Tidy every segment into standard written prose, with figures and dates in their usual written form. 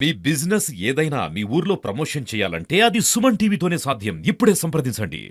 మీ business ఏదైనా మీ ఊర్లో promotion చేయాలంటే అది సుమన్ టీవీతోనే సాధ్యం. ఇప్పుడే సంప్రదించండి.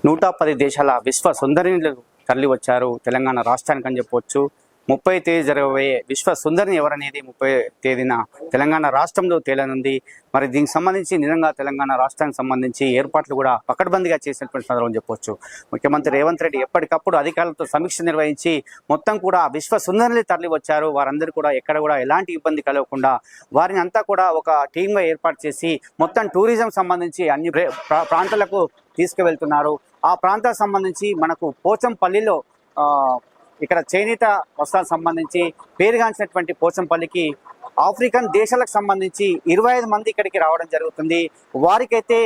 నూట 10 దేశాల విశ్వ సుందరిని తరలి వచ్చారు తెలంగాణ రాష్ట్రానికి అని చెప్పొచ్చు. 30 తేదీ జరగబోయే విశ్వ సుందరిని ఎవరనేది 30 తేదీన తెలంగాణ రాష్ట్రంలో తేలనుంది. మరి దీనికి సంబంధించి నిజంగా తెలంగాణ రాష్ట్రానికి సంబంధించి ఏర్పాట్లు కూడా పకడ్బందీగా చేసినటువంటి సందర్భం చెప్పొచ్చు. ముఖ్యమంత్రి రేవంత్ రెడ్డి ఎప్పటికప్పుడు అధికారులతో సమీక్ష నిర్వహించి మొత్తం కూడా విశ్వ సుందరిని తరలి వచ్చారు. వారందరూ కూడా ఎక్కడ కూడా ఎలాంటి ఇబ్బంది కలగకుండా వారిని అంతా కూడా ఒక టీమ్గా ఏర్పాటు చేసి మొత్తం టూరిజం సంబంధించి అన్ని ప్రాంతాలకు తీసుకువెళ్తున్నారు. ఆ ప్రాంతాలకు సంబంధించి మనకు పోచంపల్లిలో ఇక్కడ చేనేత వస్త్రాలకు సంబంధించి పేరుగాంచినటువంటి పోచంపల్లికి ఆఫ్రికన్ దేశాలకు సంబంధించి 25 మంది ఇక్కడికి రావడం జరుగుతుంది. వారికైతే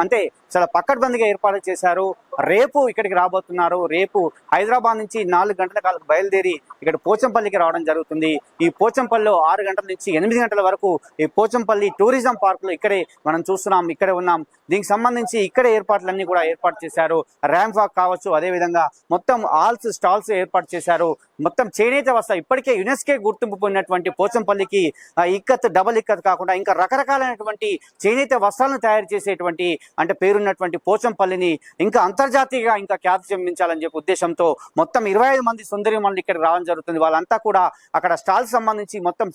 అంటే చాలా పకడ్బందీగా ఏర్పాటు చేశారు. రేపు ఇక్కడికి రాబోతున్నారు. రేపు హైదరాబాద్ నుంచి 4 గంటల కాలకు బయలుదేరి ఇక్కడ పోచంపల్లికి రావడం జరుగుతుంది. ఈ పోచంపల్లిలో 6 గంటల నుంచి 8 గంటల వరకు ఈ పోచంపల్లి టూరిజం పార్కులో ఇక్కడే మనం చూస్తున్నాం, ఇక్కడే ఉన్నాం. దీనికి సంబంధించి ఇక్కడే ఏర్పాట్లన్నీ కూడా ఏర్పాటు చేశారు. ర్యాంప్ వాక్ కావచ్చు, అదేవిధంగా మొత్తం స్టాల్స్ ఏర్పాటు చేశారు. మొత్తం చేనేత వస్త్రాలు ఇప్పటికే యునెస్కో గుర్తింపు పొందినటువంటి పోచంపల్లికి ఇక్కత్, డబుల్ ఇక్కత్ కాకుండా ఇంకా రకరకాలైనటువంటి చేనేత వస్త్రాలను తయారు చేసేటువంటి అంటే పేరున్నటువంటి పోచంపల్లిని ఇంకా అంతర్జాతీయంగా ఇంకా ఖ్యాతి చెందించాలని చెప్పి ఉద్దేశంతో మొత్తం 25 మంది సుందరిమణులు ఇక్కడ రావడం జరుగుతుంది. వాళ్ళంతా కూడా అక్కడ స్టాల్స్ సంబంధించి మొత్తం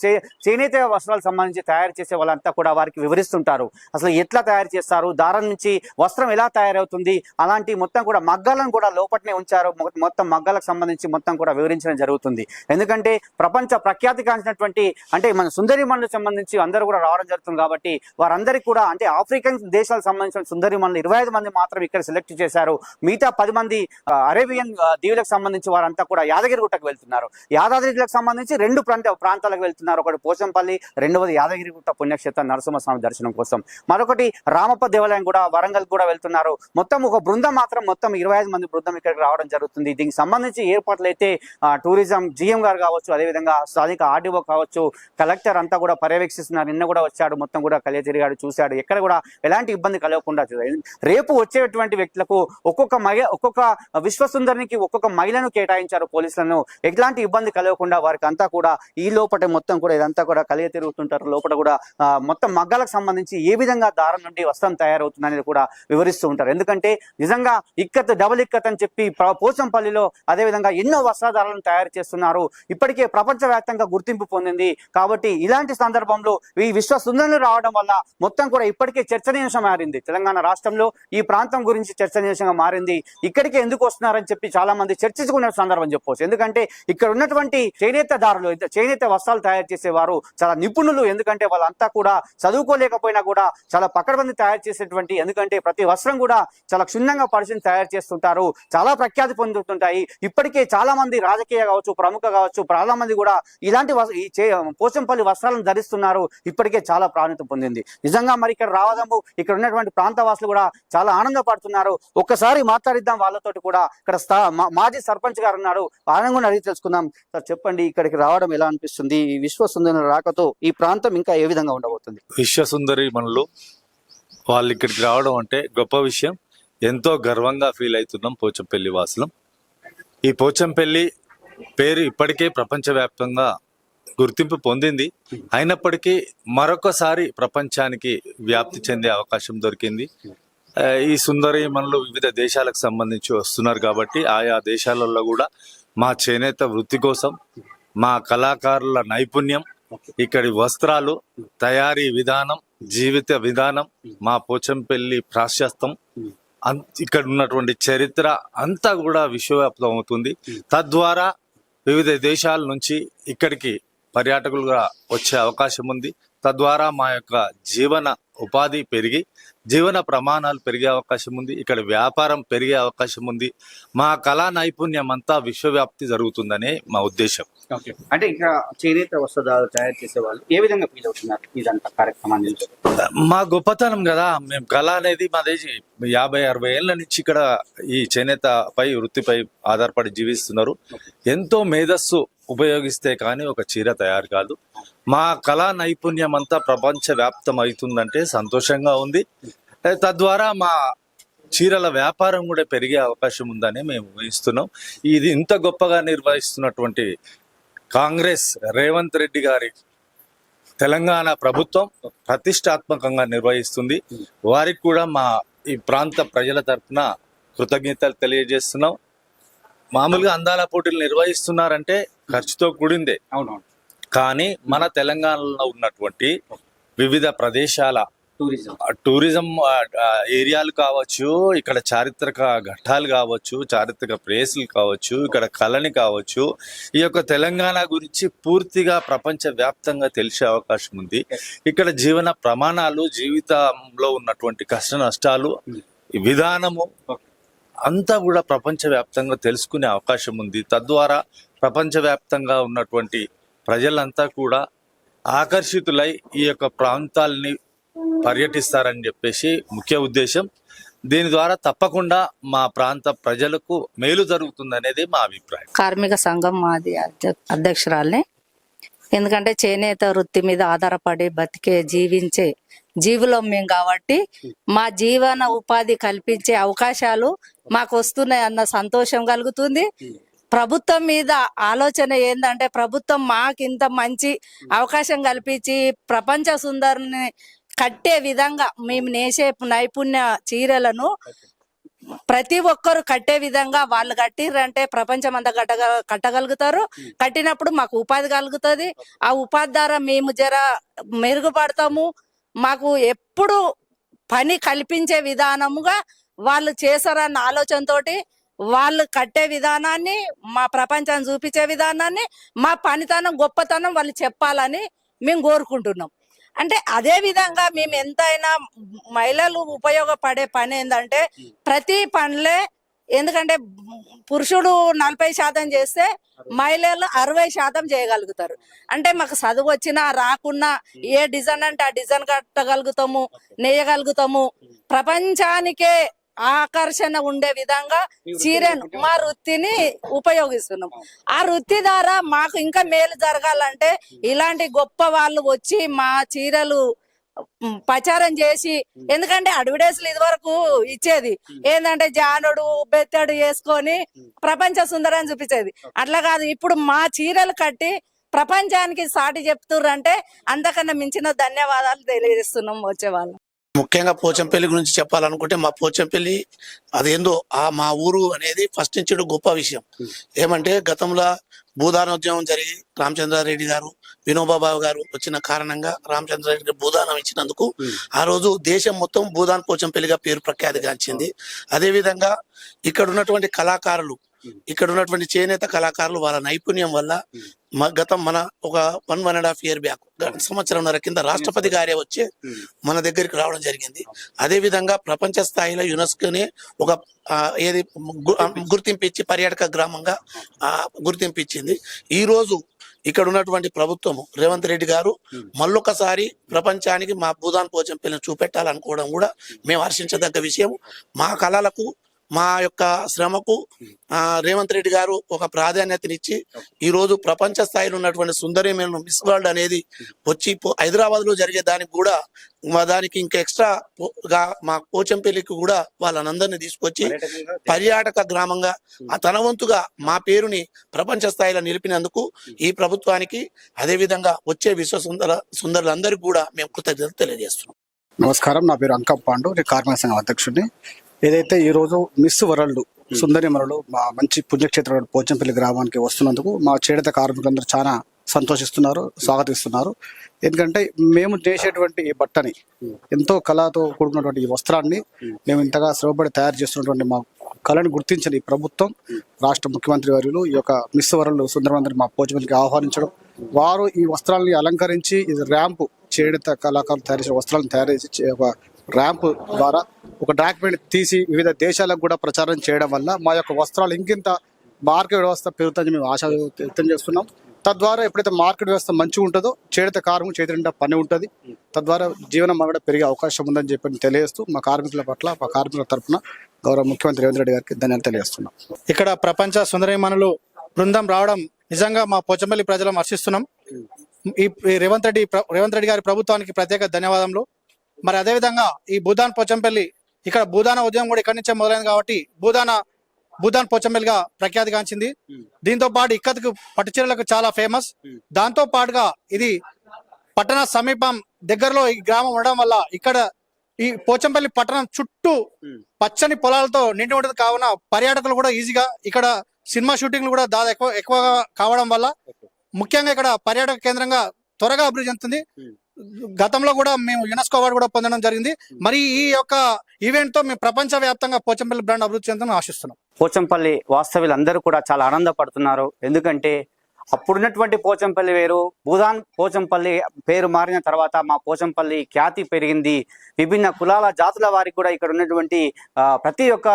చేనేత వస్త్రాలకు సంబంధించి తయారు చేసే వాళ్ళంతా కూడా వారికి వివరిస్తుంటారు. అసలు ఎట్లా తయారు చేస్తారు, దారం నుంచి వస్త్రం ఎలా తయారవుతుంది, అలాంటి మొత్తం కూడా మగ్గాలను కూడా లోపట్నే ఉంచారు. మొత్తం మగ్గాలకు సంబంధించి మొత్తం కూడా వివరించడం జరుగుతుంది. ఎందుకంటే ప్రపంచ ప్రఖ్యాతి కాంచినటువంటి అంటే మన సుందరిమణులకు సంబంధించి అందరూ కూడా రావడం జరుగుతుంది. కాబట్టి వారందరికీ కూడా అంటే ఆఫ్రికన్ దేశాలకు సంబంధించిన సుందరిమణులు 25 మంది మాత్రం ఇక్కడ సెలెక్ట్ చేశారు. మిగతా 10 మంది అరేబియన్ దీవులకు సంబంధించి వారంతా కూడా యాదగిరిగుట్టకు వెళ్తున్నారు. యాదాద్రికి సంబంధించి 2 ప్రాంతాలకు వెళ్తున్నారు. ఒకటి పోచంపల్లి, రెండవది యాదగిరిగుట్ట పుణ్యక్షేత్రం నరసింహస్వామి దర్శనం కోసం. మరొకటి రామప్ప దేవాలయం కూడా వరంగల్ కూడా వెళ్తున్నారు. మొత్తం ఒక బృందం మాత్రం మొత్తం 25 మంది బృందం ఇక్కడికి రావడం జరుగుతుంది. దీనికి సంబంధించి ఏర్పాట్లు అయితే టూరిజం GM గారు కావచ్చు, అదేవిధంగా స్థానిక RDO కావచ్చు, కలెక్టర్ అంతా కూడా పర్యవేక్షిస్తున్నారు. నిన్న కూడా వచ్చాడు, మొత్తం కూడా కలియ తిరిగాడు, చూశాడు. ఎక్కడ కూడా ఎలాంటి ఇబ్బంది కలగకుండా రేపు వచ్చేటువంటి వ్యక్తులకు ఒక్కొక్క విశ్వసుందరికి ఒక్కొక్క మహిళను కేటాయించారు పోలీసులను. ఎట్లాంటి ఇబ్బంది కలగకుండా వారికి అంతా కూడా ఈ లోపల మొత్తం కూడా ఇదంతా కూడా కలియ తిరుగుతుంటారు. లోపల కూడా మొత్తం మగ్గాలకు సంబంధించి ఏ విధంగా దారం నుండి వస్త్రం తయారవుతుంది అనేది కూడా వివరిస్తూ ఉంటారు. ఎందుకంటే నిజంగా ఇక్కత్, డబుల్ ఇక్కత్ అని చెప్పి పోచంపల్లిలో అదేవిధంగా ఎన్నో వస్త్రధారాలను తయారు చేస్తున్నారు. ఇప్పటికే ప్రపంచవ్యాప్తంగా గుర్తింపు పొందింది. కాబట్టి ఇలాంటి సందర్భంలో ఈ విశ్వ సుందరులు రావడం వల్ల మొత్తం కూడా ఇప్పటికే చర్చనీయాంశం మారింది. తెలంగాణ రాష్ట్రంలో ఈ ప్రాంతం గురించి చర్చనీయాంశంగా మారింది. ఇక్కడికే ఎందుకు వస్తున్నారని చెప్పి చాలా మంది చర్చించుకునే సందర్భం చెప్పవచ్చు. ఎందుకంటే ఇక్కడ ఉన్నటువంటి చేనేతదారులు, చేనేత వస్త్రాలు తయారు చేసేవారు చాలా నిపుణులు. ఎందుకంటే వాళ్ళంతా కూడా చదువుకోలేకపోయినా కూడా చాలా పకడ్బందీ తయారు చేసేటువంటి, ఎందుకంటే ప్రతి వస్త్రం కూడా చాలా క్షుణ్ణంగా పరిశీలన తయారు చేస్తుంటారు. చాలా ప్రఖ్యాతి పొందుతుంటాయి. ఇప్పటికే చాలా మంది రాజకీయ కావచ్చు, ప్రముఖ కావచ్చు, చాలా మంది కూడా ఇలాంటి పోచంపల్లి వస్త్రాలను ధరిస్తున్నారు. ఇప్పటికే చాలా ప్రాధాన్యత పొందింది. నిజంగా మరి ఇక్కడ రావడము, ఇక్కడ ఉన్నటువంటి ప్రాంతవాసులు కూడా చాలా ఆనందపడుతున్నారు. ఒక్కసారి మాట్లాడిద్దాం వాళ్ళతోటి కూడా. ఇక్కడ మాజీ సర్పంచ్ గారు ఉన్నారు, ఆయన కూడా అడిగి తెలుసుకుందాం. సార్ చెప్పండి, ఇక్కడికి రావడం ఎలా అనిపిస్తుంది? ఈ విశ్వసుందరి రాకతో ఈ ప్రాంతం ఇంకా ఏ విధంగా ఉండబోతుంది? విశ్వసుందరి మనలు వాళ్ళు ఇక్కడికి రావడం అంటే గొప్ప విషయం. ఎంతో గర్వంగా ఫీల్ అవుతున్నాం పోచంపల్లి వాసులం. ఈ పోచంపల్లి పేరు ఇప్పటికే ప్రపంచవ్యాప్తంగా గుర్తింపు పొందింది. అయినప్పటికీ మరొకసారి ప్రపంచానికి వ్యాప్తి చెందే అవకాశం దొరికింది. ఈ సుందరి మనలు వివిధ దేశాలకు సంబంధించి వస్తున్నారు కాబట్టి ఆయా దేశాలలో కూడా మా చేనేత వృత్తి కోసం, మా కళాకారుల నైపుణ్యం, ఇక్కడి వస్త్రాలు, తయారీ విధానం, జీవిత విధానం, మా పోచంపల్లి ప్రాశస్తం, ఇక్కడ ఉన్నటువంటి చరిత్ర అంతా కూడా విశ్వవ్యాప్తం అవుతుంది. తద్వారా వివిధ దేశాల నుంచి ఇక్కడికి పర్యాటకులుగా వచ్చే అవకాశం ఉంది. తద్వారా మా యొక్క జీవన ఉపాధి పెరిగి జీవన ప్రమాణాలు పెరిగే అవకాశం ఉంది, ఇక్కడ వ్యాపారం పెరిగే అవకాశం ఉంది. మా కళా నైపుణ్యం అంతా విశ్వవ్యాప్తి జరుగుతుందనే మా ఉద్దేశం. అంటే ఇక్కడ చేనేత వస్త్రాలు తయారు చేసే వాళ్ళు ఏ విధంగా ఫీల్ అవుతున్నారు ఇదంతా కార్యక్రమాన్ని చూసి? మా గొప్పతనం కదా, మేము కళ అనేది మాది 50-60 ఏళ్ల నుంచి ఇక్కడ ఈ చేనేత పై వృత్తిపై ఆధారపడి జీవిస్తున్నారు. ఎంతో మేధస్సు ఉపయోగిస్తే కానీ ఒక చీర తయారు కాదు. మా కళా నైపుణ్యం అంతా ప్రపంచ వ్యాప్తం అవుతుందంటే సంతోషంగా ఉంది. తద్వారా మా చీరల వ్యాపారం కూడా పెరిగే అవకాశం ఉందని మేము ఊహిస్తున్నాం. ఇది ఇంత గొప్పగా నిర్వహిస్తున్నటువంటి కాంగ్రెస్ రేవంత్ రెడ్డి గారి తెలంగాణ ప్రభుత్వం ప్రతిష్టాత్మకంగా నిర్వహిస్తుంది. వారికి కూడా మా ఈ ప్రాంత ప్రజల తరఫున కృతజ్ఞతలు తెలియజేస్తున్నాం. మామూలుగా అందాల పోటీలు నిర్వహిస్తున్నారంటే ఖర్చుతో కూడిందే. అవునవును. కానీ మన తెలంగాణలో ఉన్నటువంటి వివిధ ప్రదేశాల టూరిజం ఏరియాలు కావచ్చు, ఇక్కడ చారిత్రక ఘట్టాలు కావచ్చు, చారిత్రక ప్లేసులు కావచ్చు, ఇక్కడ కళని కావచ్చు, ఈ యొక్క తెలంగాణ గురించి పూర్తిగా ప్రపంచ వ్యాప్తంగా తెలిసే అవకాశం ఉంది. ఇక్కడ జీవన ప్రమాణాలు, జీవితంలో ఉన్నటువంటి కష్ట నష్టాలు, విధానము అంతా కూడా ప్రపంచ వ్యాప్తంగా తెలుసుకునే అవకాశం ఉంది. తద్వారా ప్రపంచవ్యాప్తంగా ఉన్నటువంటి ప్రజలంతా కూడా ఆకర్షితులై ఈ యొక్క ప్రాంతాలని పర్యటిస్తారని చెప్పేసి ముఖ్య ఉద్దేశం. దీని ద్వారా తప్పకుండా మా ప్రాంత ప్రజలకు మేలు జరుగుతుందనేది మా అభిప్రాయం. కార్మిక సంఘం మాది అధ్యక్షురాల్ని. ఎందుకంటే చేనేత వృత్తి మీద ఆధారపడి బతికే జీవించే జీవులం మేము కాబట్టి మా జీవన ఉపాధి కల్పించే అవకాశాలు మాకు వస్తున్నాయి అన్న సంతోషం కలుగుతుంది. ప్రభుత్వం మీద ఆలోచన ఏందంటే ప్రభుత్వం మాకు ఇంత మంచి అవకాశం కల్పించి ప్రపంచ సుందరిని కట్టే విధంగా మేము నేసే నైపుణ్య చీరలను ప్రతి ఒక్కరు కట్టే విధంగా వాళ్ళు కట్టిర్రంటే ప్రపంచం అంతా కట్టగలుగుతారు. కట్టినప్పుడు మాకు ఉపాధి కలుగుతుంది. ఆ ఉపాధి ద్వారా మేము జర మెరుగుపడతాము. మాకు ఎప్పుడు పని కల్పించే విధానముగా వాళ్ళు చేస్తారన్న ఆలోచనతోటి వాళ్ళు కట్టే విధానాన్ని, మా ప్రపంచాన్ని చూపించే విధానాన్ని, మా పనితనం గొప్పతనం వాళ్ళు చెప్పాలని మేము కోరుకుంటున్నాం. అంటే అదే విధంగా మేము ఎంతైనా మహిళలు ఉపయోగపడే పని ఏంటంటే ప్రతి పనులే, ఎందుకంటే పురుషుడు 40% చేస్తే మహిళలు 60% చేయగలుగుతారు. అంటే మాకు చదువు వచ్చినా రాకున్నా ఏ డిజైన్ అంటే ఆ డిజైన్ కట్టగలుగుతాము, నేయగలుగుతాము. ప్రపంచానికే ఆకర్షణ ఉండే విధంగా చీరను మా వృత్తిని ఉపయోగిస్తున్నాం. ఆ వృత్తి ద్వారా మాకు ఇంకా మేలు జరగాలంటే ఇలాంటి గొప్ప వాళ్ళు వచ్చి మా చీరలు ప్రచారం చేసి, ఎందుకంటే అడ్వర్టైజ్లు ఇది వరకు ఇచ్చేది ఏంటంటే జానుడు బెత్తడు వేసుకొని ప్రపంచ సుందరాన్ని చూపించేది. అట్లా కాదు, ఇప్పుడు మా చీరలు కట్టి ప్రపంచానికి సాటి చెప్తుర్రంటే అంతకన్నా మించిన ధన్యవాదాలు తెలియజేస్తున్నాం వచ్చేవాళ్ళం. ముఖ్యంగా పోచంపల్లి గురించి చెప్పాలనుకుంటే మా పోచంపల్లి అదేందో మా ఊరు అనేది ఫస్ట్ నుంచి గొప్ప విషయం. ఏమంటే గతంలో భూదానోద్యమం జరిగి రామచంద్రారెడ్డి గారు, వినోబాబాబు గారు వచ్చిన కారణంగా రామచంద్రారెడ్డి భూదానం ఇచ్చినందుకు ఆ రోజు దేశం మొత్తం భూదాన్ పోచంపల్లిగా పేరు ప్రఖ్యాతిగాంచింది. అదేవిధంగా ఇక్కడ ఉన్నటువంటి కళాకారులు, ఇక్కడ ఉన్నటువంటి చేనేత కళాకారులు వాళ్ళ నైపుణ్యం వల్ల మన ఒక 1.5 year బ్యాక్, సంవత్సరంన్నర కింద రాష్ట్రపతి గారే వచ్చి మన దగ్గరికి రావడం జరిగింది. అదే విధంగా ప్రపంచ స్థాయిలో యునెస్కోనే ఒక గుర్తింపు ఇచ్చి పర్యాటక గ్రామంగా గుర్తింపు ఇచ్చింది. ఈ రోజు ఇక్కడ ఉన్నటువంటి ప్రభుత్వం రేవంత్ రెడ్డి గారు మళ్ళొకసారి ప్రపంచానికి మా భూదాన్ పోచంపల్లిని చూపెట్టాలనుకోవడం కూడా మేము హర్షించదగ్గ విషయం. మా కళలకు, మా యొక్క శ్రమకు రేవంత్ రెడ్డి గారు ఒక ప్రాధాన్యతనిచ్చి ఈ రోజు ప్రపంచ స్థాయిలో ఉన్నటువంటి సుందరమైన మిస్ వరల్డ్ అనేది వచ్చి హైదరాబాద్ లో జరిగే దానికి కూడా దానికి ఇంకా ఎక్స్ట్రా గా మా పోచంపల్లికి కూడా వాళ్ళనందరినీ తీసుకొచ్చి పర్యాటక గ్రామంగా తన వంతుగా మా పేరుని ప్రపంచ స్థాయిలో నిలిపినందుకు ఈ ప్రభుత్వానికి, అదే విధంగా వచ్చే విశ్వ సుందరులందరికీ కూడా మేము కృతజ్ఞతలు తెలియజేస్తున్నాం. నమస్కారం, నా పేరు అంకం పాండు, నేను కార్మిక సంఘం అధ్యక్షుడిని. ఏదైతే ఈ రోజు మిస్ వరల్డ్ సుందరి మరలు మా మంచి పుణ్యక్షేత్రం పోచంపల్లి గ్రామానికి వస్తున్నందుకు మా చేనేత కార్మికులందరూ చాలా సంతోషిస్తున్నారు, స్వాగతిస్తున్నారు. ఎందుకంటే మేము చేసేటువంటి ఈ బట్టని, ఎంతో కళతో కూడుకున్నటువంటి ఈ వస్త్రాన్ని మేము ఇంతగా శ్రమపడి తయారు చేస్తున్నటువంటి మా కళను గుర్తించిన ఈ ప్రభుత్వం, రాష్ట్ర ముఖ్యమంత్రి వర్యులు ఈ యొక్క మిస్ వరల్డ్ సుందరమందరి మా పోచంపల్లికి ఆహ్వానించడం, వారు ఈ వస్త్రాలని అలంకరించి ఇది ర్యాంపు చేనేత కళాకారులు తయారు చేసిన వస్త్రాలను తయారు చేసి ఒక ర్యాంప్ ద్వారా ఒక డాక్యుమెంట్ తీసి వివిధ దేశాలకు కూడా ప్రచారం చేయడం వల్ల మా యొక్క వస్త్రాలు ఇంకింత మార్కెట్ వ్యవస్థ పెరుగుతుందని మేము ఆశ వ్యక్తం చేస్తున్నాం. తద్వారా ఎప్పుడైతే మార్కెట్ వ్యవస్థ మంచిగా ఉంటుందో చేనేత కార్మికులు చేతి నిండా పని ఉంటుంది, తద్వారా జీవనం కూడా పెరిగే అవకాశం ఉందని చెప్పి తెలియజేస్తూ మా కార్మికుల పట్ల మా కార్మికుల తరఫున గౌరవ ముఖ్యమంత్రి రేవంత్ రెడ్డి గారికి ధన్యవాదాలు తెలియజేస్తున్నాం. ఇక్కడ ప్రపంచ సుందరీమణులు బృందం రావడం నిజంగా మా పోచంపల్లి ప్రజలను హర్షిస్తున్నాం. ఈ రేవంత్ రెడ్డి గారి ప్రభుత్వానికి ప్రత్యేక ధన్యవాదములు. మరి అదేవిధంగా ఈ భూదాన్ పోచంపల్లి, ఇక్కడ భూదాన ఉద్యమం కూడా ఇక్కడి నుంచే మొదలైంది కాబట్టి భూదాన్ పోచంపల్లిగా ప్రఖ్యాతిగాంచింది. దీంతో పాటు ఇక్కతకు పట్టుచీరలకు చాలా ఫేమస్. దాంతో పాటుగా ఇది పట్టణ సమీపం దగ్గరలో ఈ గ్రామం ఉండడం వల్ల ఇక్కడ ఈ పోచంపల్లి పట్టణం చుట్టూ పచ్చని పొలాలతో నిండి ఉంటుంది. కావున పర్యాటకులు కూడా ఈజీగా ఇక్కడ సినిమా షూటింగ్లు కూడా దాదాపు ఎక్కువగా కావడం వల్ల ముఖ్యంగా ఇక్కడ పర్యాటక కేంద్రంగా త్వరగా అభివృద్ధి చెందుతుంది. గతంలో కూడా మేము యునెస్కో అవార్డు కూడా పొందడం జరిగింది. మరి ఈ యొక్క ఈవెంట్ తో మేము ప్రపంచ వ్యాప్తంగా పోచంపల్లి బ్రాండ్ అభివృద్ధి చెందుతుందని ఆశిస్తున్నాం. పోచంపల్లి వాస్తవ్యులందరూ కూడా చాలా ఆనందపడుతున్నారు. ఎందుకంటే అప్పుడున్నటువంటి పోచంపల్లి వేరు, భూదాన్ పోచంపల్లి పేరు మారిన తర్వాత మా పోచంపల్లి ఖ్యాతి పెరిగింది. విభిన్న కులాల జాతుల వారికి కూడా ఇక్కడ ఉన్నటువంటి ప్రతి ఒక్క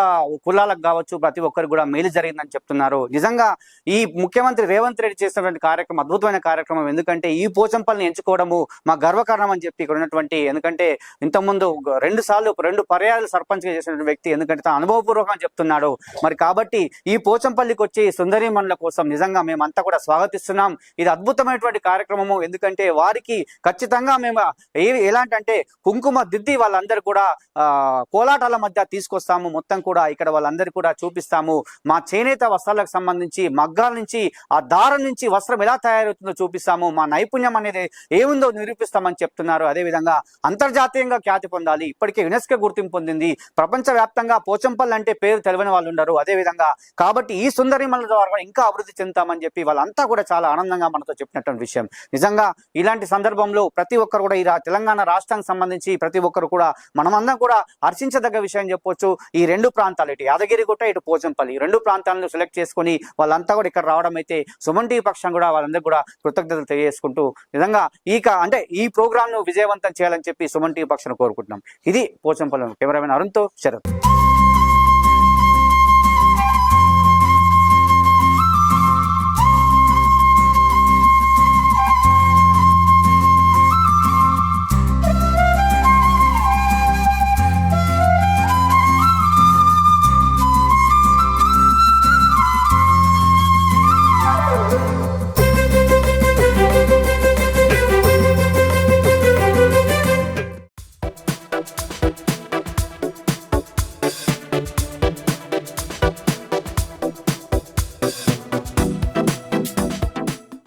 కులాలకు కావచ్చు ప్రతి ఒక్కరికి కూడా మేలు జరిగిందని చెప్తున్నారు. నిజంగా ఈ ముఖ్యమంత్రి రేవంత్ రెడ్డి చేసినటువంటి కార్యక్రమం అద్భుతమైన కార్యక్రమం. ఎందుకంటే ఈ పోచంపల్లిని ఎంచుకోవడము మా గర్వకారణం అని చెప్పి ఇక్కడ ఉన్నటువంటి, ఎందుకంటే ఇంతకుముందు 2 పర్యాయాలు సర్పంచ్గా చేసినటువంటి వ్యక్తి, ఎందుకంటే తన అనుభవపూర్వకంగా చెప్తున్నాడు. మరి కాబట్టి ఈ పోచంపల్లికి వచ్చి సుందరీమణుల కోసం నిజంగా మేమంతా కూడా స్వాగతిస్తున్నాం. ఇది అద్భుతమైనటువంటి కార్యక్రమము. ఎందుకంటే వారికి ఖచ్చితంగా మేము ఎలాంటి అంటే కుంకుమ దిద్ది వాళ్ళందరూ కూడా కోలాటాల మధ్య తీసుకొస్తాము. మొత్తం కూడా ఇక్కడ వాళ్ళందరూ కూడా చూపిస్తాము. మా చేనేత వస్త్రాలకు సంబంధించి మగ్గాల నుంచి ఆ దారం నుంచి వస్త్రం ఎలా తయారవుతుందో చూపిస్తాము. మా నైపుణ్యం అనేది ఏముందో నిరూపిస్తామని చెప్తున్నారు. అదేవిధంగా అంతర్జాతీయంగా ఖ్యాతి పొందాలి. ఇప్పటికే యునెస్కో గుర్తింపు పొందింది. ప్రపంచ వ్యాప్తంగా పోచంపల్లి అంటే పేరు తెలియని వాళ్ళు ఉండరు. అదేవిధంగా కాబట్టి ఈ సుందరీమణుల ద్వారా ఇంకా అభివృద్ధి చెందుతామని చెప్పి వాళ్ళంతా కూడా చాలా ఆనందంగా మనతో చెప్పినటువంటి విషయం. నిజంగా ఇలాంటి సందర్భంలో ప్రతి ఒక్కరు కూడా ఈ తెలంగాణ రాష్ట్రానికి సంబంధించి ప్రతి ఒక్కరు కూడా మనమందరం కూడా హర్షించదగ్గ విషయం చెప్పొచ్చు. ఈ 2 ప్రాంతాలు, ఇటు యాదగిరిగుట్ట ఇటు పోచంపల్లి, 2 ప్రాంతాలను సెలెక్ట్ చేసుకుని వాళ్ళంతా కూడా ఇక్కడ రావడం అయితే సుమన్ టీవీ పక్షం కూడా వాళ్ళందరూ కూడా కృతజ్ఞతలు తెలియజేసుకుంటూ నిజంగా ఈ ప్రోగ్రామ్ ను విజయవంతం చేయాలని చెప్పి సుమన్ టీవీ పక్షాన్ని కోరుకుంటున్నాం. ఇది పోచంపల్లి. కెమెరామెన్ అరుణ్తో శరత్.